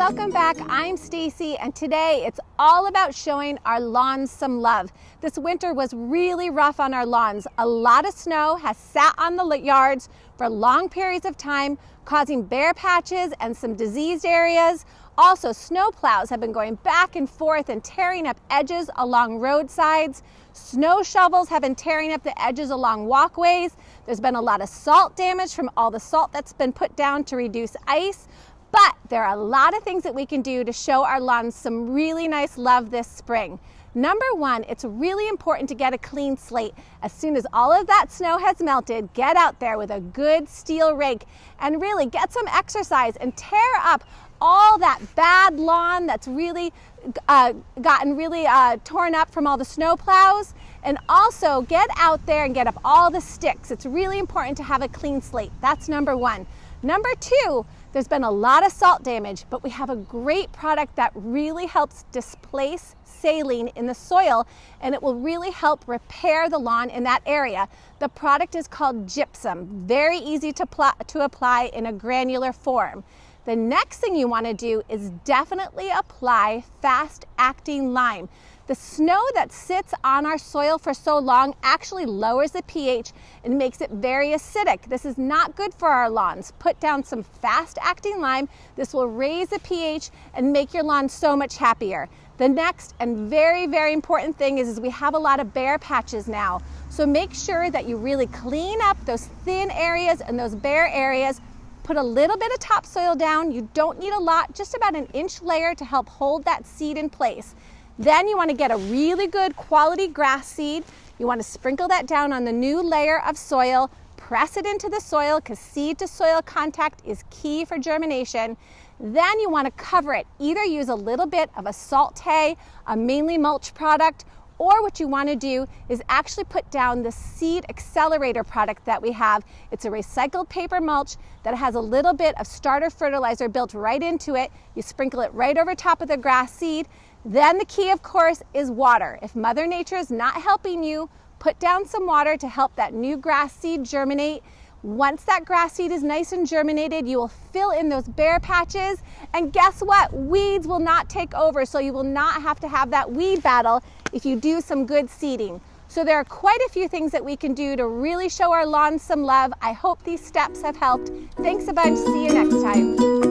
welcome back. I'm Stacey, and today it's all about showing our lawns some love. This winter was really rough on our lawns. A lot of snow has sat on the yards for long periods of time, causing bare patches and some diseased areas. Also, snow plows have been going back and forth and tearing up edges along roadsides. Snow shovels have been tearing up the edges along walkways. There's been a lot of salt damage from all the salt that's been put down to reduce ice. But there are a lot of things that we can do to show our lawns some really nice love this spring. Number one, it's really important to get a clean slate. As soon as all of that snow has melted, get out there with a good steel rake and really get some exercise and tear up all that bad lawn that's really gotten really torn up from all the snow plows. And also get out there and get up all the sticks. It's really important to have a clean slate. That's number one. Number two, there's been a lot of salt damage, but we have a great product that really helps displace saline in the soil, and it will really help repair the lawn in that area. The product is called gypsum, very easy to apply in a granular form. The next thing you want to do is definitely apply fast-acting lime. The snow that sits on our soil for so long actually lowers the pH and makes it very acidic. This is not good for our lawns. Put down some fast-acting lime. This will raise the pH and make your lawn so much happier. The next and very, very important thing is we have a lot of bare patches now. So make sure that you really clean up those thin areas and those bare areas. Put a little bit of topsoil down. You don't need a lot, just about an inch layer to help hold that seed in place. Then you want to get a really good quality grass seed. You want to sprinkle that down on the new layer of soil, press it into the soil because seed to soil contact is key for germination. Then you want to cover it. Either use a little bit of a salt hay, a mainly mulch product, or what you want to do is actually put down the seed accelerator product that we have. It's a recycled paper mulch that has a little bit of starter fertilizer built right into it. You sprinkle it right over top of the grass seed. Then the key, of course, is water. If Mother Nature is not helping you, put down some water to help that new grass seed germinate. Once that grass seed is nice and germinated, you will fill in those bare patches, and guess what? Weeds will not take over, so you will not have to have that weed battle if you do some good seeding. So there are quite a few things that we can do to really show our lawns some love. I hope these steps have helped. Thanks a bunch. See you next time.